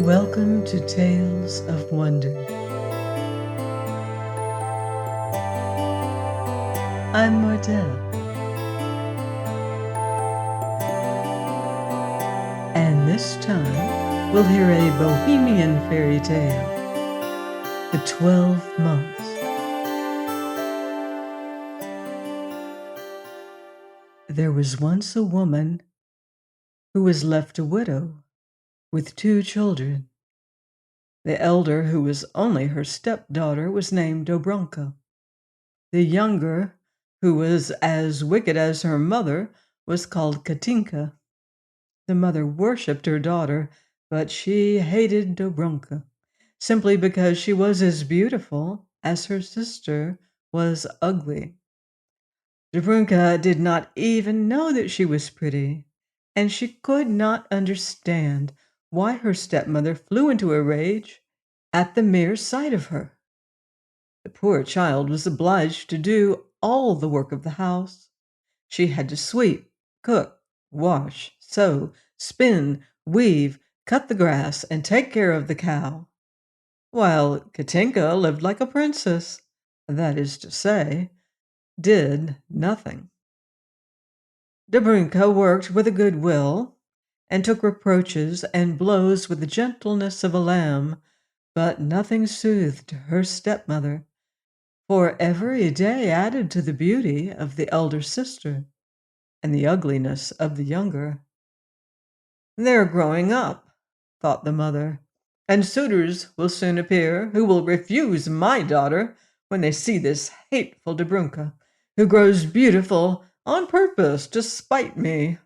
Welcome to Tales of Wonder. I'm Mordell, and this time we'll hear a Bohemian fairy tale, The 12 Months. There was once a woman who was left a widow with 2 children. The elder, who was only her stepdaughter, was named Dobrunka. The younger, who was as wicked as her mother, was called Katinka. The mother worshipped her daughter, but she hated Dobrunka, simply because she was as beautiful as her sister was ugly. Dobrunka did not even know that she was pretty, and she could not understand why her stepmother flew into a rage at the mere sight of her. The poor child was obliged to do all the work of the house. She had to sweep, cook, wash, sew, spin, weave, cut the grass, and take care of the cow, while Katinka lived like a princess, that is to say, did nothing. Dobrunka worked with a good will, and took reproaches and blows with the gentleness of a lamb, but nothing soothed her stepmother, for every day added to the beauty of the elder sister and the ugliness of the younger. "They're growing up," thought the mother, "and suitors will soon appear who will refuse my daughter when they see this hateful Dobrunka, who grows beautiful on purpose to spite me.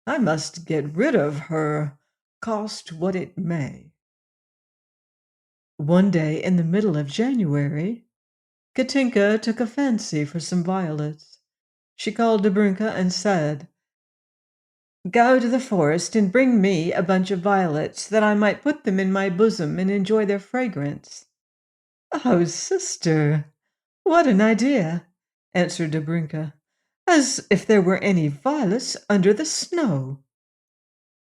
I must get rid of her, cost what it may." One day in the middle of January, Katinka took a fancy for some violets. She called Dobrunka and said, "Go to the forest and bring me a bunch of violets, that I might put them in my bosom and enjoy their fragrance." "Oh, sister, what an idea!" answered Dobrunka. "As if there were any violets under the snow."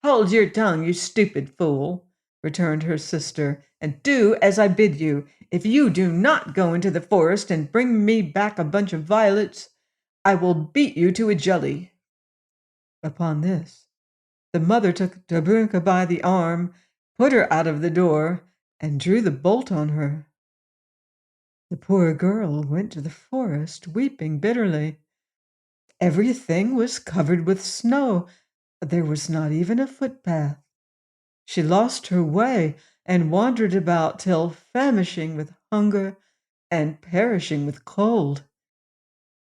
"Hold your tongue, you stupid fool," returned her sister, "and do as I bid you. If you do not go into the forest and bring me back a bunch of violets, I will beat you to a jelly." Upon this, the mother took Dobrunka by the arm, put her out of the door, and drew the bolt on her. The poor girl went to the forest, weeping bitterly. Everything was covered with snow. There was not even a footpath. She lost her way and wandered about till, famishing with hunger and perishing with cold,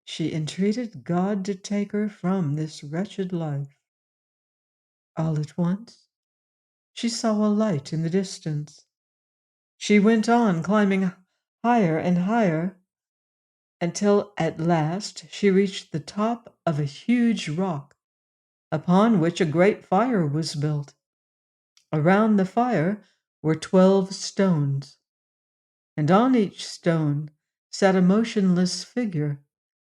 she entreated God to take her from this wretched life. All at once, she saw a light in the distance. She went on, climbing higher and higher, until at last she reached the top of a huge rock, upon which a great fire was built. Around the fire were 12 stones, and on each stone sat a motionless figure,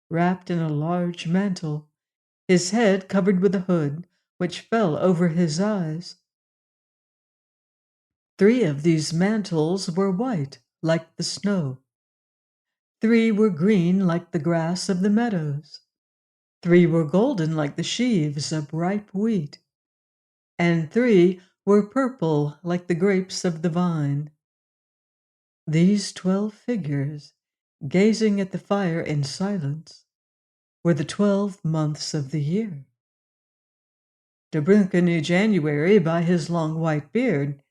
wrapped in a large mantle, his head covered with a hood, which fell over his eyes. 3 of these mantles were white, like the snow. 3 were green, like the grass of the meadows. 3 were golden, like the sheaves of ripe wheat. And 3 were purple, like the grapes of the vine. These 12 figures, gazing at the fire in silence, were the 12 months of the year. Dobrunka knew January by his long white beard.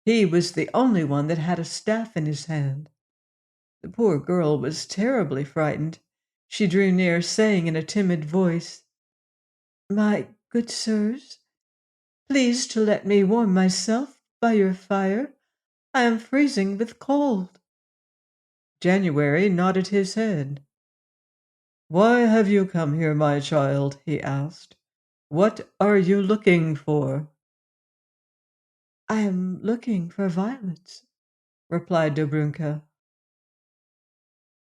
He was the only one that had a staff in his hand. The poor girl was terribly frightened. She drew near, saying in a timid voice, "My good sirs, please to let me warm myself by your fire. I am freezing with cold." January nodded his head. "Why have you come here, my child?" he asked. "What are you looking for?" "I am looking for violets," replied Dobrunka.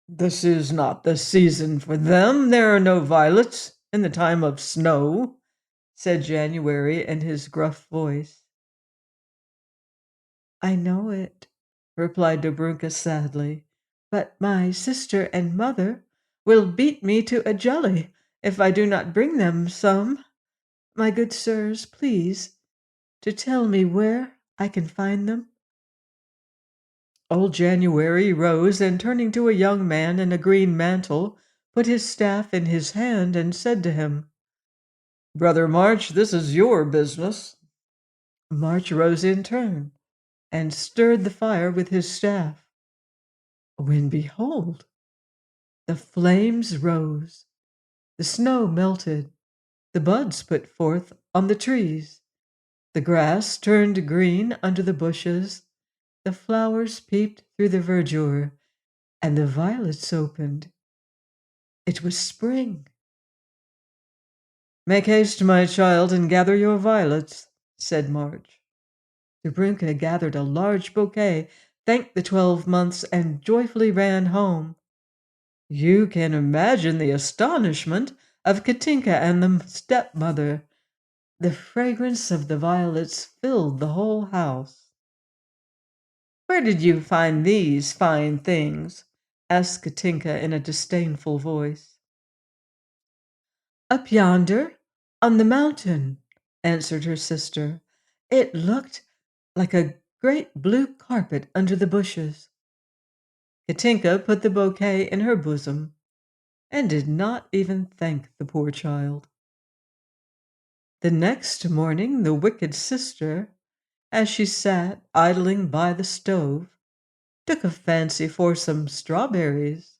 "This is not the season for them. There are no violets in the time of snow," said January in his gruff voice. I know it, replied Dobrunka sadly, but my sister and mother will beat me to a jelly if I do not bring them some. My good sirs, please, to tell me where I can find them. Old January rose and turning to a young man in a green mantle, put his staff in his hand and said to him, Brother March, this is your business. March rose in turn and stirred the fire with his staff, when behold, the flames rose, the snow melted, the buds put forth on the trees, the grass turned green under the bushes, the flowers peeped through the verdure, and the violets opened. It was spring. Make haste, my child, and gather your violets, said March. Dobrunka gathered a large bouquet, thanked the 12 months, and joyfully ran home. You can imagine the astonishment of Katinka and the stepmother. The fragrance of the violets filled the whole house. Where did you find these fine things? Asked Katinka in a disdainful voice. Up yonder, on the mountain, answered her sister. It looked like a great blue carpet under the bushes. Katinka put the bouquet in her bosom and did not even thank the poor child. The next morning the wicked sister, as she sat idling by the stove, took a fancy for some strawberries.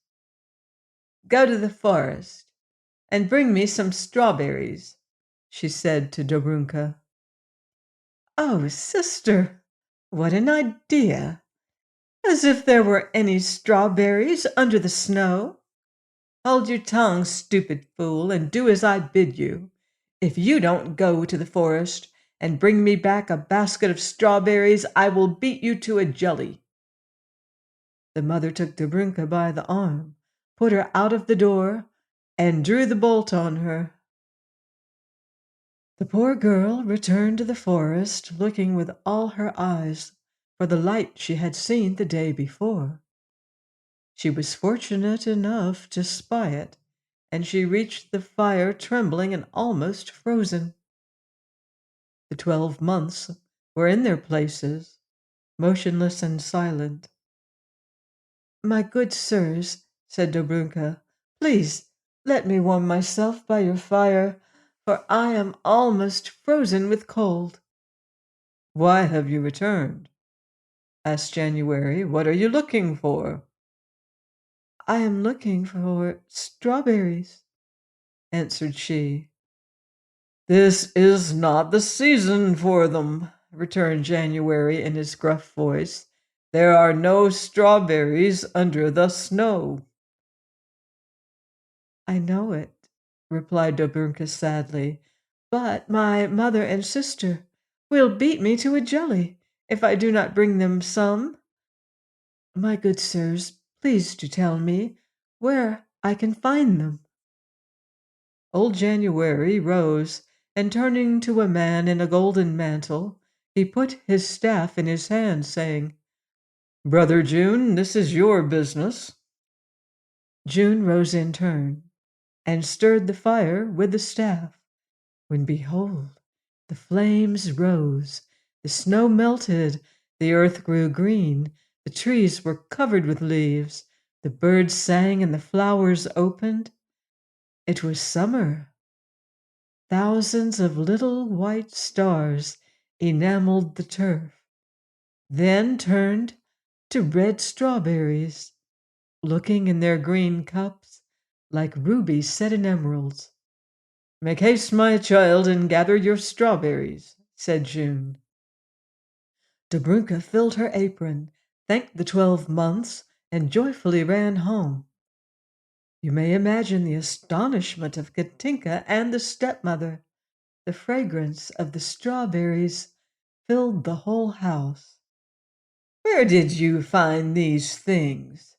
Go to the forest and bring me some strawberries, she said to Dobrunka. Oh, sister, what an idea! As if there were any strawberries under the snow. Hold your tongue, stupid fool, and do as I bid you. If you don't go to the forest and bring me back a basket of strawberries, I will beat you to a jelly. The mother took Dobrunka by the arm, put her out of the door, and drew the bolt on her. The poor girl returned to the forest, looking with all her eyes for the light she had seen the day before. She was fortunate enough to spy it, and she reached the fire trembling and almost frozen. The 12 months were in their places, motionless and silent. My good sirs, said Dobrunka, please let me warm myself by your fire, for I am almost frozen with cold. Why have you returned? Asked January. What are you looking for? I am looking for strawberries, answered she. This is not the season for them, returned January in his gruff voice. There are no strawberries under the snow. I know it, replied Dobrunka sadly, but my mother and sister will beat me to a jelly if I do not bring them some. My good sirs, please to tell me where I can find them. Old January rose, and turning to a man in a golden mantle, he put his staff in his hand, saying, Brother June, this is your business. June rose in turn, and stirred the fire with the staff, when behold, the flames rose, the snow melted, the earth grew green, the trees were covered with leaves, the birds sang, and the flowers opened. It was summer. Thousands of little white stars enameled the turf, then turned to red strawberries, looking in their green cups like rubies set in emeralds. Make haste, my child, and gather your strawberries, said June. Dobrunka filled her apron, thanked the 12 months, and joyfully ran home. You may imagine the astonishment of Katinka and the stepmother. The fragrance of the strawberries filled the whole house. Where did you find these things?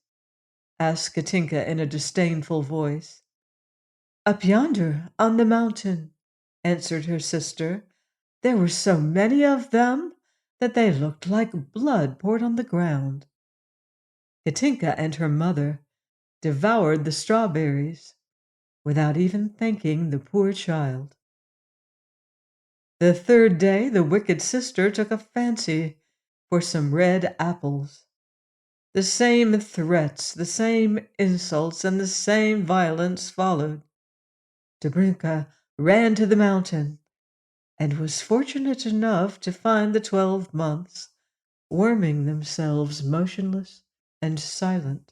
Asked Katinka in a disdainful voice. Up yonder, on the mountain, answered her sister. There were so many of them that they looked like blood poured on the ground. Katinka and her mother devoured the strawberries without even thanking the poor child. The third day the wicked sister took a fancy for some red apples. The same threats, the same insults, and the same violence followed. Dobrinka ran to the mountain and was fortunate enough to find the 12 months warming themselves motionless and silent.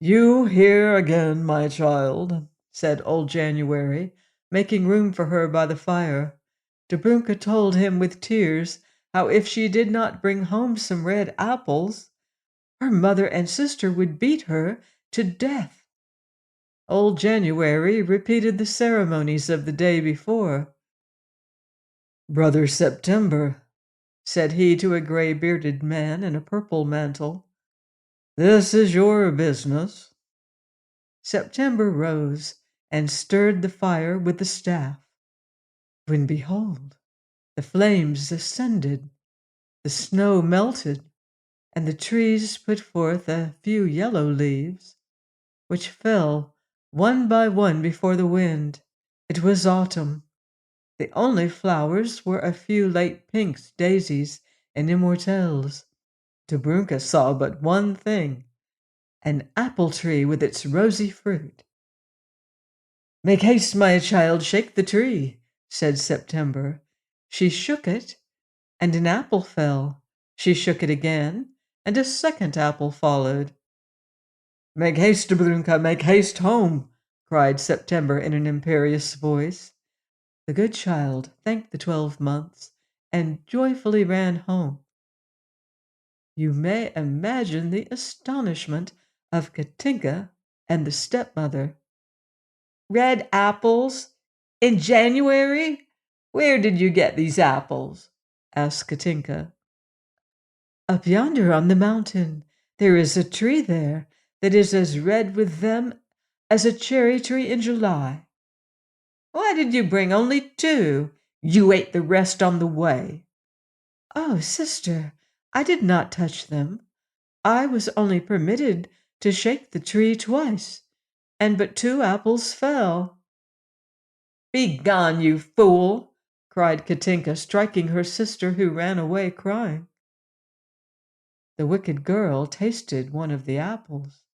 "You here again, my child," said old January, making room for her by the fire. Dobrunka told him with tears how if she did not bring home some red apples, her mother and sister would beat her to death. Old January repeated the ceremonies of the day before. "Brother September," said he to a gray-bearded man in a purple mantle, "this is your business." September rose and stirred the fire with the staff, when behold, the flames ascended, the snow melted, and the trees put forth a few yellow leaves, which fell one by one before the wind. It was autumn. The only flowers were a few late pinks, daisies, and immortelles. Dobrunka saw but one thing, an apple tree with its rosy fruit. "Make haste, my child, shake the tree," said September. She shook it, and an apple fell. She shook it again, and a second apple followed. "Make haste, Dobrunka, make haste home," cried September in an imperious voice. The good child thanked the 12 months and joyfully ran home. You may imagine the astonishment of Katinka and the stepmother. "Red apples? In January? Where did you get these apples?" asked Katinka. "Up yonder on the mountain. There is a tree there that is as red with them as a cherry tree in July." "Why did you bring only 2? You ate the rest on the way." "Oh, sister, I did not touch them. I was only permitted to shake the tree twice, and but 2 apples fell." "Begone, you fool!" cried Katinka, striking her sister, who ran away crying. The wicked girl tasted one of the apples.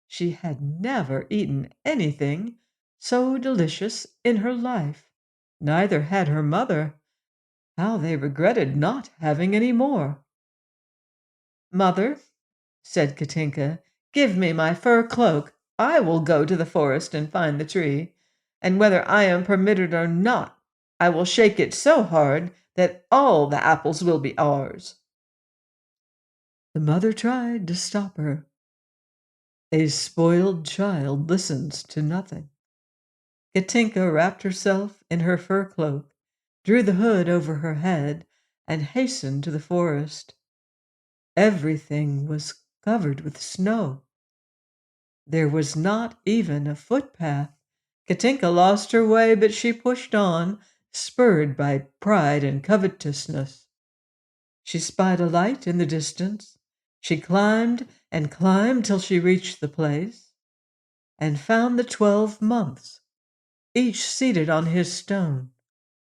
She had never eaten anything so delicious in her life. Neither had her mother. How they regretted not having any more. "Mother," said Katinka, "give me my fur cloak. I will go to the forest and find the tree, and whether I am permitted or not, I will shake it so hard that all the apples will be ours." The mother tried to stop her. A spoiled child listens to nothing. Katinka wrapped herself in her fur cloak, drew the hood over her head, and hastened to the forest. Everything was covered with snow. There was not even a footpath. Katinka lost her way, but she pushed on, spurred by pride and covetousness. She spied a light in the distance. She climbed and climbed till she reached the place, and found the 12 months, each seated on his stone,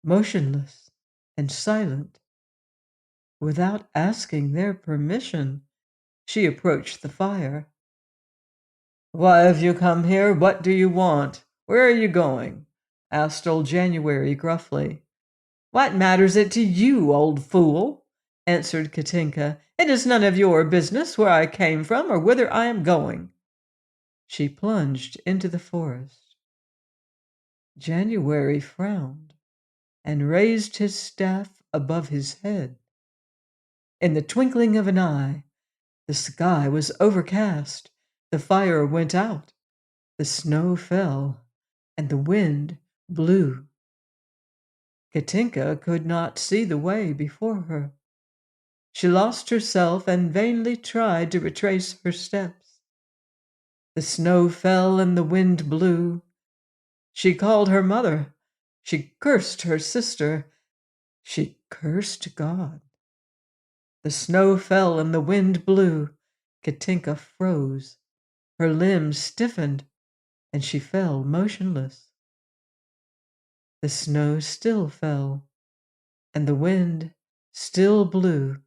motionless and silent. Without asking their permission, she approached the fire. "Why have you come here? What do you want? Where are you going?" asked old January gruffly. "What matters it to you, old fool?" answered Katinka. "It is none of your business where I came from or whither I am going." She plunged into the forest. January frowned and raised his staff above his head. In the twinkling of an eye, the sky was overcast, the fire went out, the snow fell, and the wind blew. Katinka could not see the way before her. She lost herself and vainly tried to retrace her steps. The snow fell and the wind blew. She called her mother. She cursed her sister. She cursed God. The snow fell and the wind blew. Katinka froze. Her limbs stiffened, and she fell motionless. The snow still fell, and the wind still blew.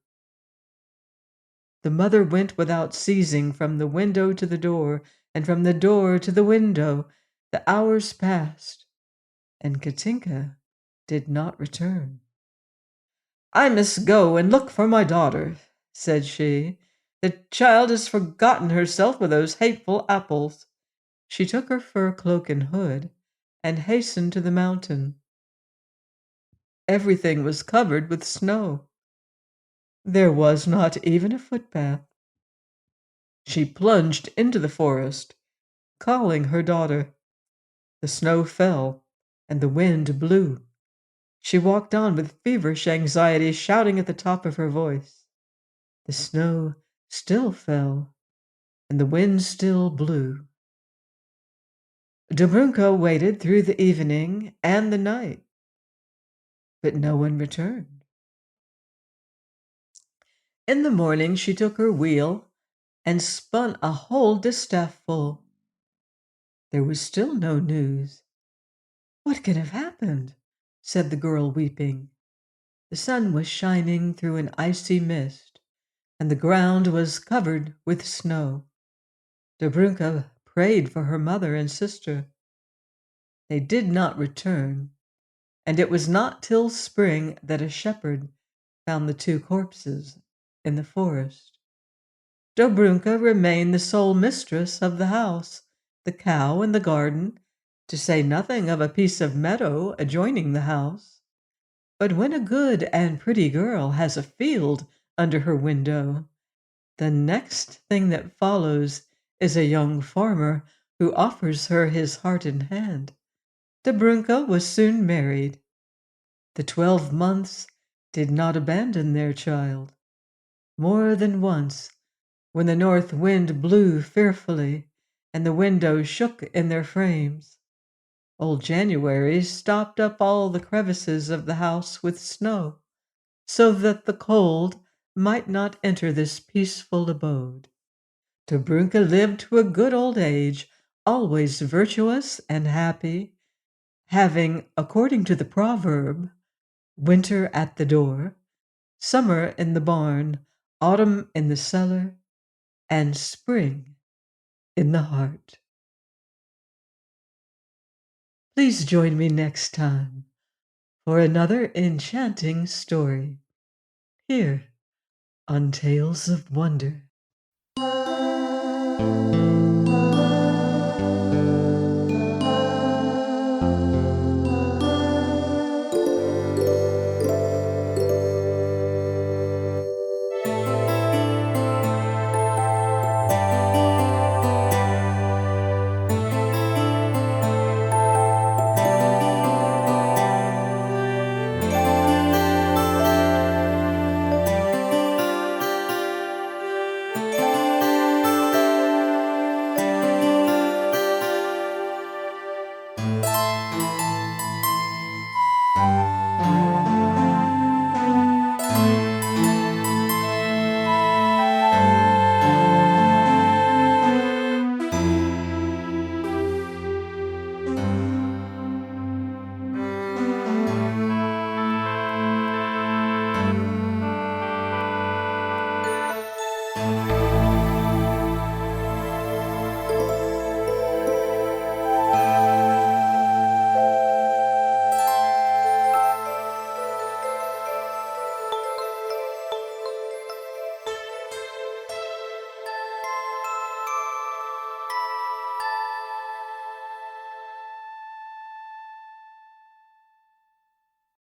The mother went without ceasing from the window to the door, and from the door to the window. The hours passed, and Katinka did not return. "I must go and look for my daughter," said she. "The child has forgotten herself with those hateful apples." She took her fur cloak and hood and hastened to the mountain. Everything was covered with snow. There was not even a footpath. She plunged into the forest, calling her daughter. The snow fell, and the wind blew. She walked on with feverish anxiety, shouting at the top of her voice. The snow still fell, and the wind still blew. Dobrunka waited through the evening and the night, but no one returned. In the morning she took her wheel and spun a whole distaff full. There was still no news. "What can have happened?" said the girl, weeping. The sun was shining through an icy mist, and the ground was covered with snow. Dobrunka prayed for her mother and sister. They did not return, and it was not till spring that a shepherd found the two corpses in the forest. Dobrunka remained the sole mistress of the house, the cow and the garden, to say nothing of a piece of meadow adjoining the house. But when a good and pretty girl has a field under her window, the next thing that follows is a young farmer who offers her his heart and hand. Dobrunka was soon married. The 12 months did not abandon their child. More than once, when the north wind blew fearfully and the windows shook in their frames, old January stopped up all the crevices of the house with snow, so that the cold might not enter this peaceful abode. Dobrunka lived to a good old age, always virtuous and happy, having, according to the proverb, winter at the door, summer in the barn, autumn in the cellar, and spring in the heart. Please join me next time for another enchanting story here on Tales of Wonder.